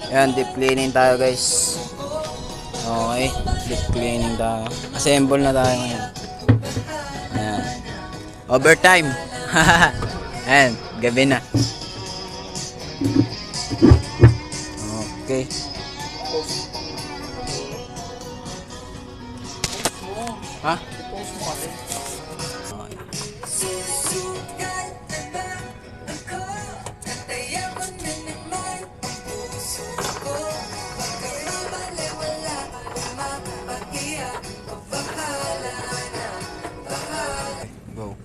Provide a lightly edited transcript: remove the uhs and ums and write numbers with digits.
Ayan, deep cleaning tayo guys. Okay, deep cleaning tayo. Assemble na tayo ngayon. Ayan. Overtime. Ayan, gabi na. Okay. Ha? Go.